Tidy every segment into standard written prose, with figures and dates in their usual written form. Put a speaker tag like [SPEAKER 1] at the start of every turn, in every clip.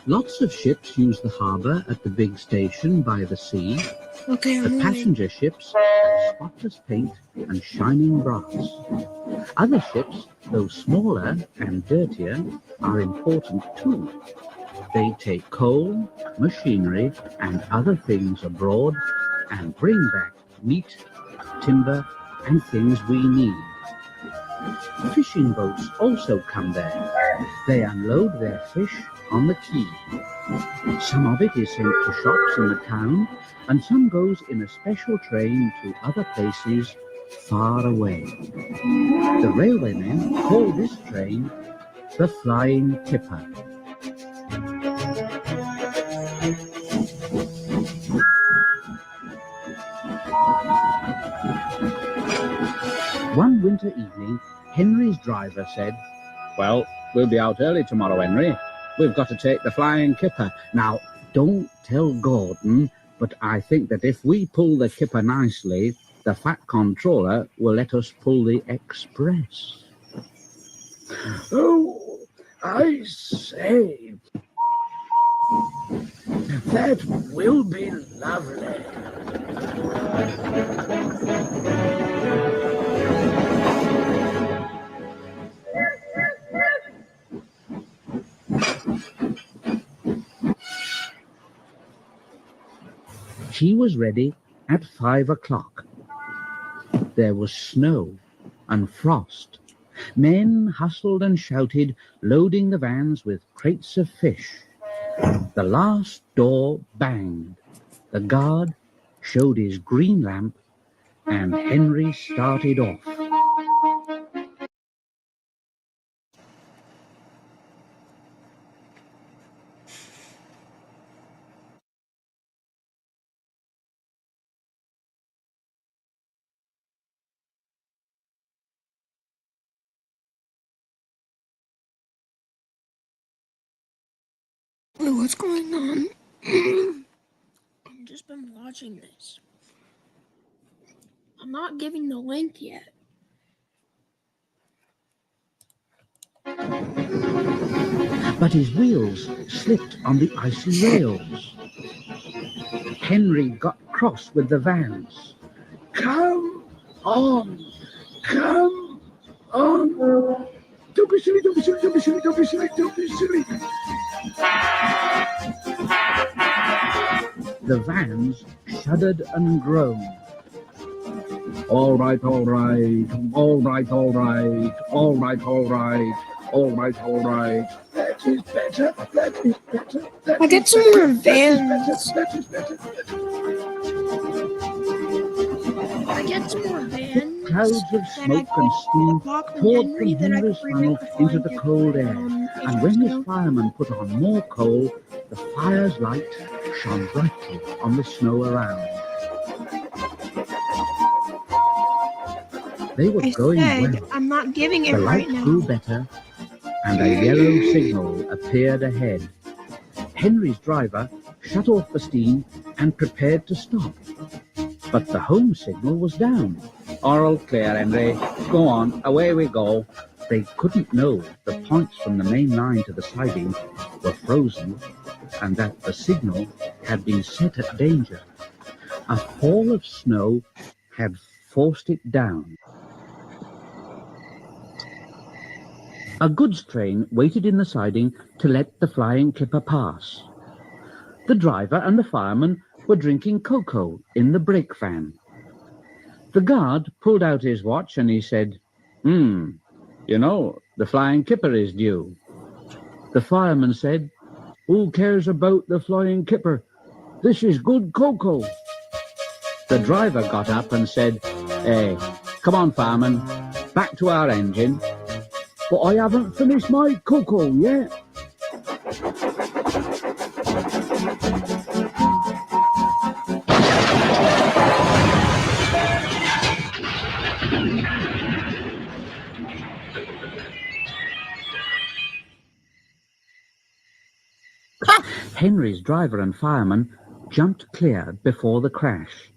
[SPEAKER 1] Lots of ships use the harbour at the big station by the sea.
[SPEAKER 2] Okay,
[SPEAKER 1] The passenger ships have spotless paint and shining brass. Other ships, though smaller and dirtier, are important too. They take coal, machinery, and other things abroad and bring back meat, timber, and things we need. Fishing boats also come there. They unload their fish on the quay. Some of it is sent to shops in the town, and some goes in a special train to other places far away. The railwaymen call this train the Flying Kipper. One winter evening, Henry's driver said, "Well, we'll be out early tomorrow, Henry. We've got to take the Flying Kipper. Now, don't tell Gordon, but I think that if we pull the Kipper nicely, the Fat Controller will let us pull the Express."
[SPEAKER 3] Oh, I say, that will be lovely.
[SPEAKER 1] She was ready at 5 o'clock. There was snow and frost. Men hustled and shouted, loading the vans with crates of fish. The last door banged. The guard showed his green lamp, and Henry started off.
[SPEAKER 2] What's going on? I've just been watching this. I'm not giving the link yet.
[SPEAKER 1] But his wheels slipped on the icy rails. Henry got cross with the vans.
[SPEAKER 3] Come on, come on. Don't be silly, don't be silly, don't be silly, don't be silly, don't be silly.
[SPEAKER 1] The vans shuddered and groaned. All right, all right, all right, all right, all right, all right, all right, all right.
[SPEAKER 3] That is better, that is better. That
[SPEAKER 2] I get some more vans.
[SPEAKER 3] That is better.
[SPEAKER 2] I get some more vans.
[SPEAKER 1] Clouds of smoke and steam poured from Henry's funnel into the cold air, and when his fireman put on more coal, the fire's light shone brightly on the snow around. They were going well.
[SPEAKER 2] I'm not giving it
[SPEAKER 1] The
[SPEAKER 2] right
[SPEAKER 1] light
[SPEAKER 2] now.
[SPEAKER 1] grew better, and a yellow signal appeared ahead. Henry's driver shut off the steam and prepared to stop. But the home signal was down. All clear, Henry. Go on, away we go. They couldn't know the points from the main line to the siding were frozen, and that the signal had been set at danger. A fall of snow had forced it down. A goods train waited in the siding to let the Flying Kipper pass. The driver and the fireman were drinking cocoa in the brake van. The guard pulled out his watch and he said, you know, the Flying Kipper is due. The fireman said, "Who cares about the Flying Kipper? This is good cocoa." The driver got up and said, "Hey, come on, fireman, back to our engine." "But I haven't finished my cocoa yet." Henry's driver and fireman jumped clear before the crash.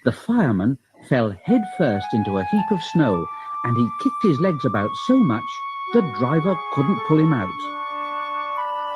[SPEAKER 1] The fireman fell headfirst into a heap of snow and he kicked his legs about so much the driver couldn't pull him out.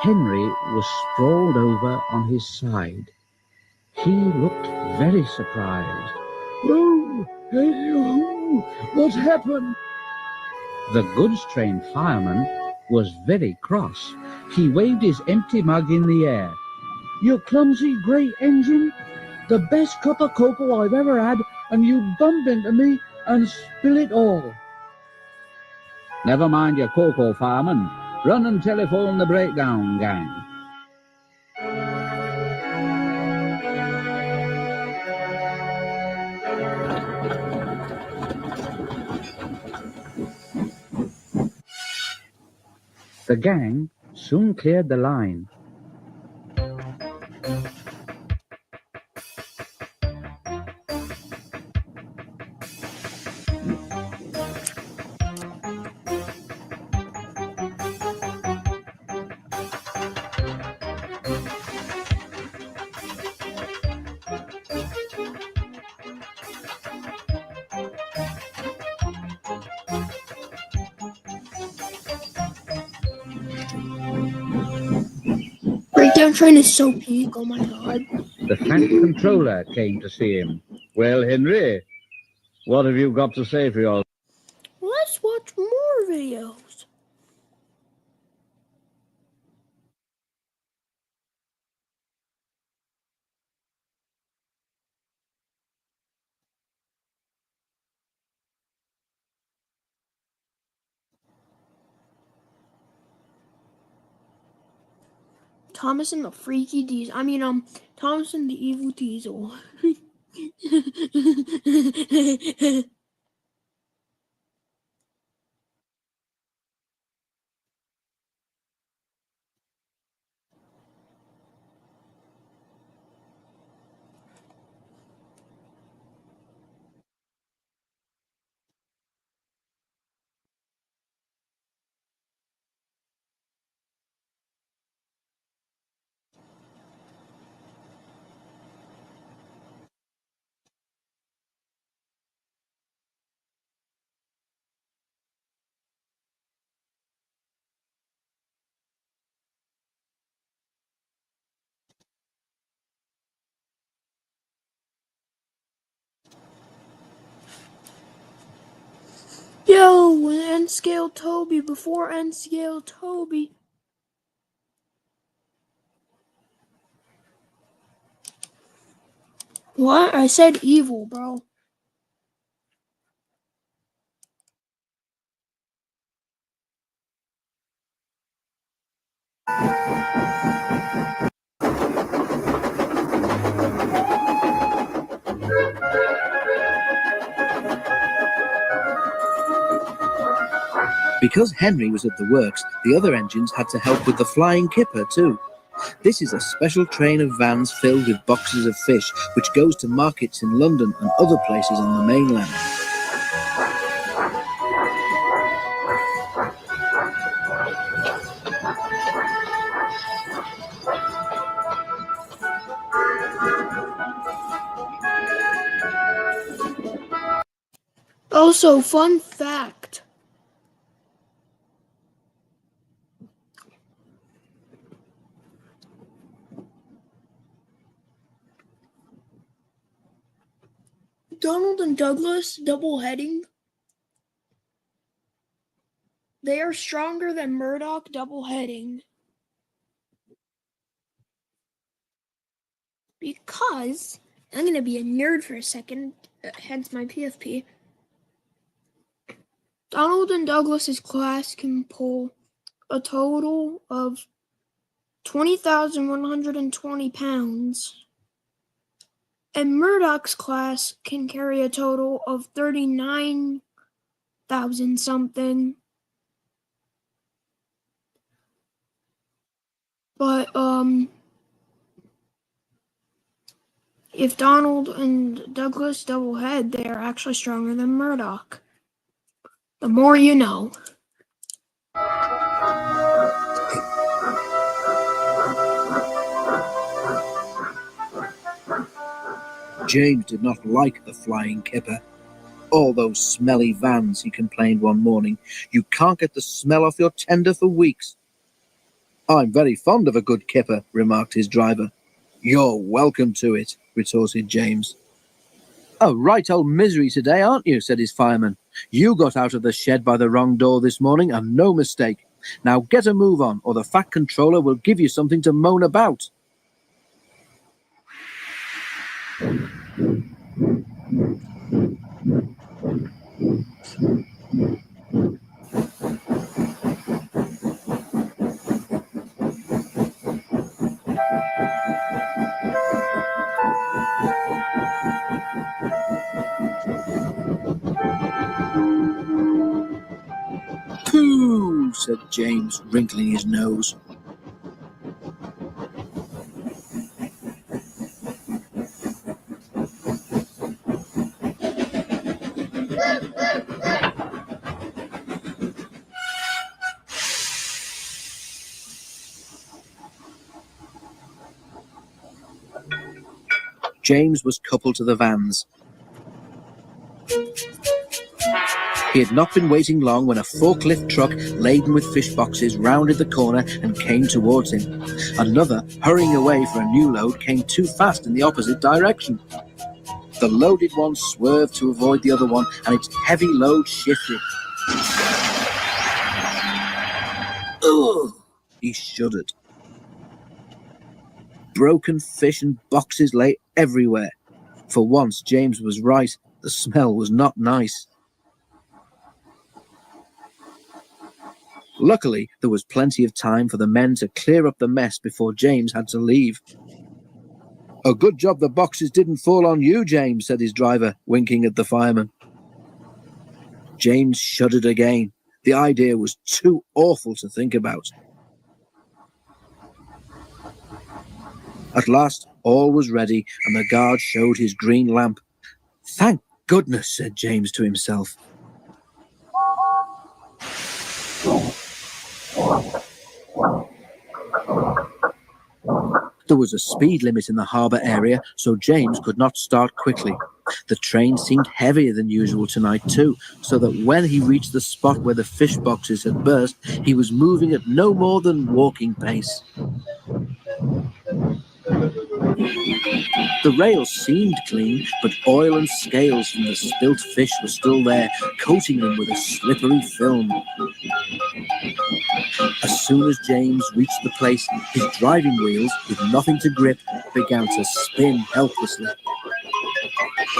[SPEAKER 1] Henry was sprawled over on his side. He looked very surprised.
[SPEAKER 3] Oh, hey, oh, what happened?
[SPEAKER 1] The goods-train fireman was very cross. He waved his empty mug in the air.
[SPEAKER 3] You clumsy great engine! The best cup of cocoa I've ever had, and you bump into me and spill it all.
[SPEAKER 1] Never mind your cocoa, fireman. Run and telephone the breakdown gang. The gang soon cleared the line.
[SPEAKER 2] Breakdown train is so peak. Oh my god.
[SPEAKER 1] The fat controller came to see him. Well, Henry, what have you got to say for your...
[SPEAKER 2] Let's watch more videos. Thomas and the freaky diesel. Thomas and the evil diesel. Yo, N-Scale Toby before N-Scale Toby. What? I said evil, bro.
[SPEAKER 4] Because Henry was at the works, the other engines had to help with the flying kipper too. This is a special train of vans filled with boxes of fish, which goes to markets in London and other places on the mainland.
[SPEAKER 2] Also, fun fact. Donald and Douglas double heading. They are stronger than Murdoch double heading. Because, I'm going to be a nerd for a second, hence my PFP. Donald and Douglas's class can pull a total of 20,120 pounds. And Murdoch's class can carry a total of 39,000 something. But, if Donald and Douglas double head, they are actually stronger than Murdoch. The more you know.
[SPEAKER 4] James did not like the flying kipper. All those smelly vans, he complained one morning. You can't get the smell off your tender for weeks. I'm very fond of a good kipper, remarked his driver. You're welcome to it, retorted James. A right old misery today, aren't you? Said his fireman. You got out of the shed by the wrong door this morning, and no mistake. Now get a move on, or the Fat Controller will give you something to moan about. Pooh, said James, wrinkling his nose. James was coupled to the vans. He had not been waiting long when a forklift truck laden with fish boxes rounded the corner and came towards him. Another, hurrying away for a new load, came too fast in the opposite direction. The loaded one swerved to avoid the other one, and its heavy load shifted. Ugh! He shuddered. Broken fish and boxes lay everywhere. For once, James was right. The smell was not nice. Luckily, there was plenty of time for the men to clear up the mess before James had to leave. A good job the boxes didn't fall on you, James, said his driver, winking at the fireman. James shuddered again. The idea was too awful to think about. At last, all was ready, and the guard showed his green lamp. Thank goodness, said James to himself. There was a speed limit in the harbour area, so James could not start quickly. The train seemed heavier than usual tonight too, so that when he reached the spot where the fish boxes had burst, he was moving at no more than walking pace. The rails seemed clean, but oil and scales from the spilt fish were still there, coating them with a slippery film. As soon as James reached the place, his driving wheels, with nothing to grip, began to spin helplessly.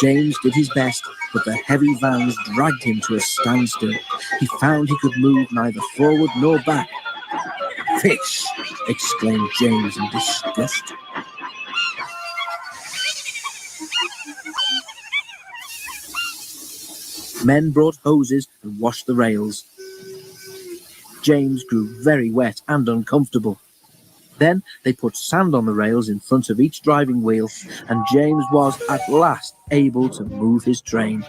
[SPEAKER 4] James did his best, but the heavy vans dragged him to a standstill. He found he could move neither forward nor back. "Fish!" exclaimed James in disgust. Men brought hoses and washed the rails. James grew very wet and uncomfortable. Then they put sand on the rails in front of each driving wheel, and James was at last able to move his train.